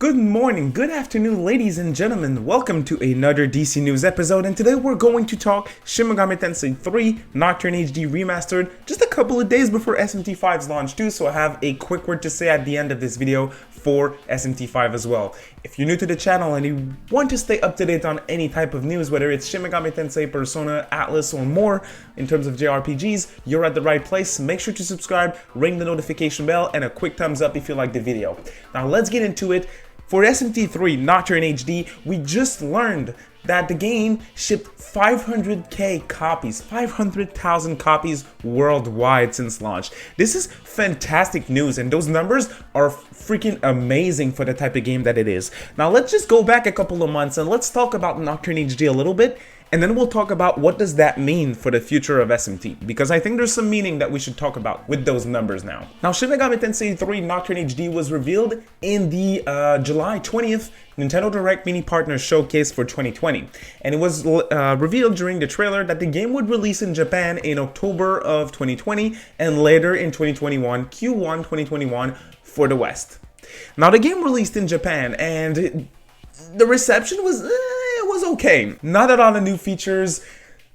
Good morning, good afternoon, ladies and gentlemen. Welcome to another DC News episode, and today we're going to talk Shin Megami Tensei 3 Nocturne HD Remastered just a couple of days before SMT5's launch too, so I have a quick word to say at the end of this video for SMT5 as well. If you're new to the channel and you want to stay up to date on any type of news, whether it's Shin Megami Tensei, Persona, Atlas, or more in terms of JRPGs, you're at the right place. Make sure to subscribe, ring the notification bell, and a quick thumbs up if you like the video. Now let's get into it. For SMT3 Nocturne HD, we just learned that the game shipped 500k copies, 500,000 copies worldwide since launch. This is fantastic news, and those numbers are freaking amazing for the type of game that it is. Now let's just go back a couple of months and let's talk about Nocturne HD a little bit. And then we'll talk about what does that mean for the future of SMT, because I think there's some meaning that we should talk about with those numbers now. Now, Shin Megami Tensei 3 Nocturne HD was revealed in the July 20th Nintendo Direct Mini Partners Showcase for 2020. And it was revealed during the trailer that the game would release in Japan in October of 2020 and later in 2021, Q1 2021 for the West. Now, the game released in Japan and the reception was okay. Not a lot of new features,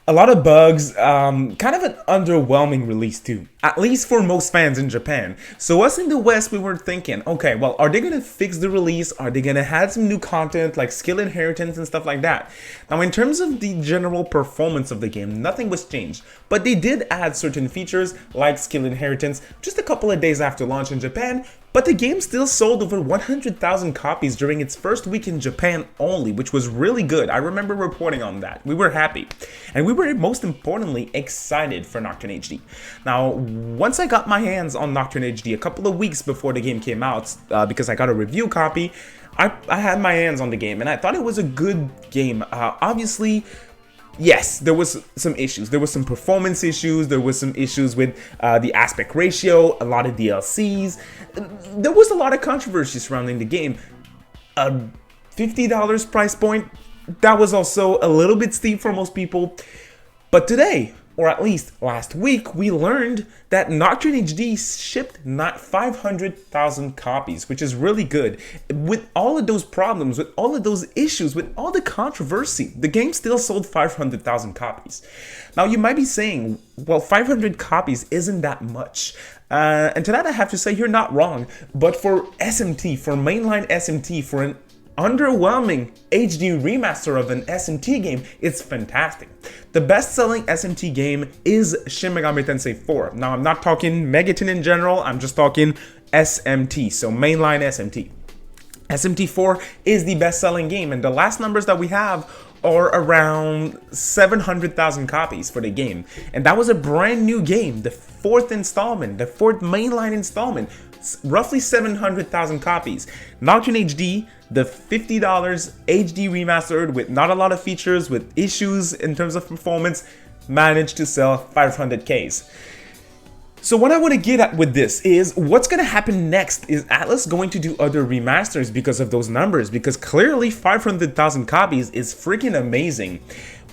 a lot of bugs, kind of an underwhelming release too, at least for most fans in Japan. So us in the West, we were thinking, okay, well, are they gonna fix the release? Are they gonna add some new content like skill inheritance and stuff like that? Now, in terms of the general performance of the game, nothing was changed, but they did add certain features like skill inheritance just a couple of days after launch in Japan. But the game still sold over 100,000 copies during its first week in Japan only, which was really good. I remember reporting on that. We were happy. And we were, most importantly, excited for Nocturne HD. Now, once I got my hands on Nocturne HD a couple of weeks before the game came out, because I got a review copy, I had my hands on the game, and I thought it was a good game. Obviously, yes, there was some issues. There was some performance issues. There was some issues with the aspect ratio, a lot of DLCs. There was a lot of controversy surrounding the game. $50 price point, that was also a little bit steep for most people. But today, or at least last week, we learned that Nocturne HD shipped 500,000 copies, which is really good. With all of those problems, with all of those issues, with all the controversy, the game still sold 500,000 copies. Now, you might be saying, well, 500 copies isn't that much. And to that, I have to say you're not wrong. But for SMT, for mainline SMT, for an underwhelming HD remaster of an SMT game, it's fantastic. The best-selling SMT game is Shin Megami Tensei 4. Now, I'm not talking Megaton in general, I'm just talking SMT, so mainline SMT. SMT4 is the best-selling game, and the last numbers that we have are around 700,000 copies for the game. And that was a brand new game, the fourth installment, the fourth mainline installment. Roughly 700,000 copies. Nocturne HD, the $50 HD remastered with not a lot of features, with issues in terms of performance, managed to sell 500Ks. So what I want to get at with this is what's going to happen next. Is Atlas going to do other remasters because of those numbers? Because clearly 500,000 copies is freaking amazing.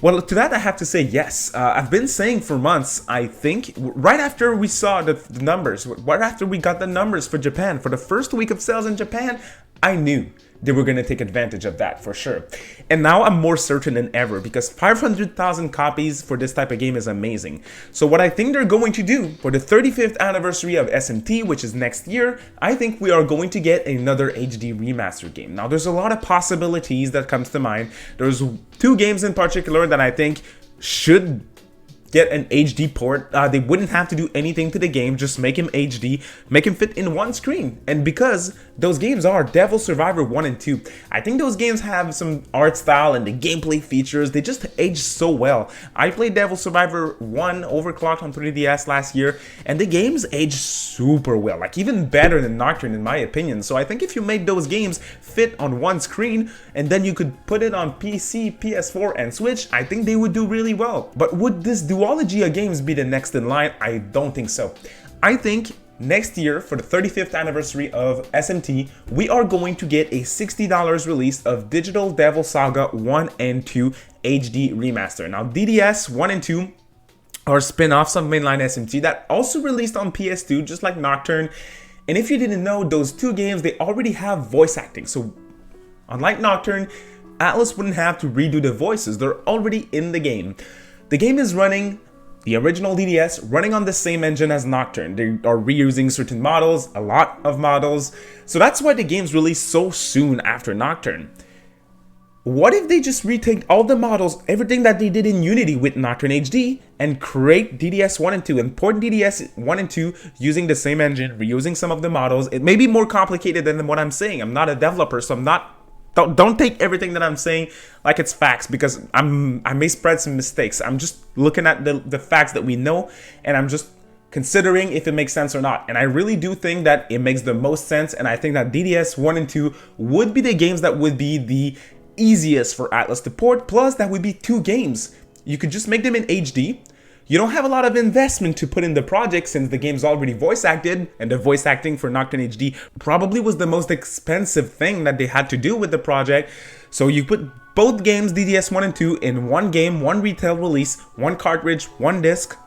Well, to that I have to say yes. I've been saying for months, I think, right after we saw the numbers, right after we got the numbers for Japan, for the first week of sales in Japan, I knew they were going to take advantage of that for sure. And now I'm more certain than ever because 500,000 copies for this type of game is amazing. So what I think they're going to do for the 35th anniversary of SMT, which is next year, I think we are going to get another HD remaster game. Now there's a lot of possibilities that comes to mind. There's two games in particular that I think should get an HD port. They wouldn't have to do anything to the game, just make him HD, make him fit in one screen. And because those games are Devil Survivor 1 and 2, I think those games have some art style and the gameplay features, they just age so well. I played Devil Survivor 1 overclocked on 3DS last year, and the games age super well, like even better than Nocturne in my opinion. So I think if you made those games fit on one screen, and then you could put it on PC, PS4, and Switch, I think they would do really well. But would this duology of games be the next in line? I don't think so. I think next year, for the 35th anniversary of SMT, we are going to get a $60 release of Digital Devil Saga 1 and 2 HD Remaster. Now, DDS 1 and 2 are spin-offs of mainline SMT that also released on PS2, just like Nocturne. And if you didn't know, those two games, they already have voice acting. So Unlike Nocturne, Atlus wouldn't have to redo the voices, they're already in the game. The game is running the original DDS, running on the same engine as Nocturne. They are reusing certain models, a lot of models, so that's why the game's released so soon after Nocturne. What if they just retake all the models, everything that they did in Unity with Nocturne HD, and create DDS 1 and 2, import DDS 1 and 2 using the same engine, reusing some of the models? It may be more complicated than what I'm saying. I'm not a developer, so I'm not... Don't take everything that I'm saying like it's facts, because I may spread some mistakes. I'm just looking at the facts that we know, and I'm just considering if it makes sense or not. And I really do think that it makes the most sense, and I think that DDS 1 and 2 would be the games that would be the easiest for Atlus to port, plus that would be 2 games. You could just make them in HD. You don't have a lot of investment to put in the project since the game's already voice acted, and the voice acting for Nocturne HD probably was the most expensive thing that they had to do with the project. So you put both games, DDS 1 and 2, in one game, one retail release, one cartridge, one disc.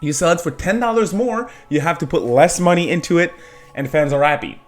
You sell it for $10 more, you have to put less money into it, and fans are happy.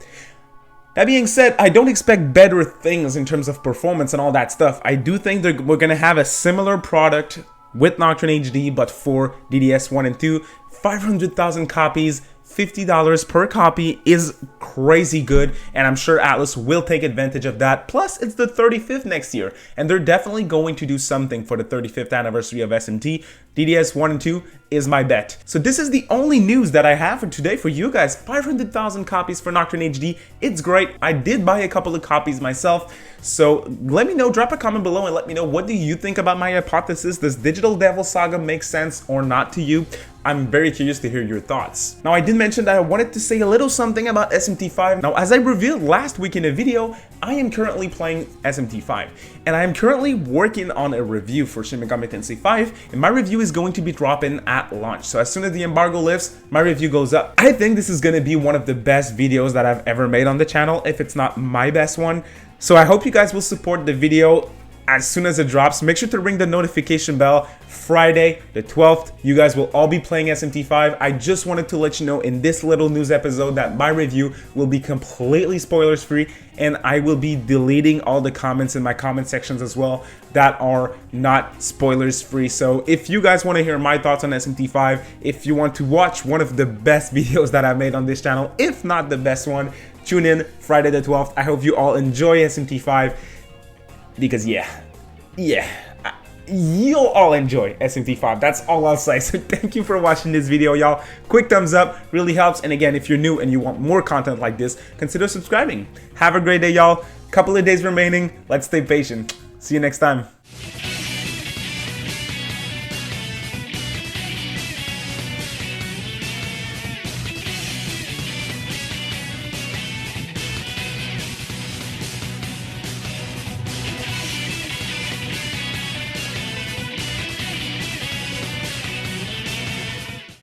That being said, I don't expect better things in terms of performance and all that stuff. I do think we're going to have a similar product with Nocturne HD, but for DDS 1 and 2, 500,000 copies, $50 per copy is crazy good, and I'm sure Atlus will take advantage of that. Plus, it's the 35th next year, and they're definitely going to do something for the 35th anniversary of SMT. DDS 1 and 2 is my bet. So this is the only news that I have for today for you guys. 500,000 copies for Nocturne HD. It's great. I did buy a couple of copies myself. So let me know, drop a comment below and let me know, what do you think about my hypothesis? Does Digital Devil Saga make sense or not to you? I'm very curious to hear your thoughts. Now, I did mention that I wanted to say a little something about SMT5. Now, as I revealed last week in a video, I am currently playing SMT5, and I am currently working on a review for Shin Megami Tensei 5, and my review is going to be dropping at launch. So as soon as the embargo lifts, my review goes up. I think this is going to be one of the best videos that I've ever made on the channel, if it's not my best one. So I hope you guys will support the video as soon as it drops. Make sure to ring the notification bell. Friday the 12th, you guys will all be playing SMT5. I just wanted to let you know in this little news episode that my review will be completely spoilers free, and I will be deleting all the comments in my comment sections as well that are not spoilers free. So if you guys want to hear my thoughts on SMT5, if you want to watch one of the best videos that I've made on this channel, if not the best one, tune in Friday the 12th. I hope you all enjoy SMT5, because you'll all enjoy SMT5. That's all I'll say. So thank you for watching this video, y'all. Quick thumbs up really helps. And again, if you're new and you want more content like this, consider subscribing. Have a great day, y'all. Couple of days remaining. Let's stay patient. See you next time.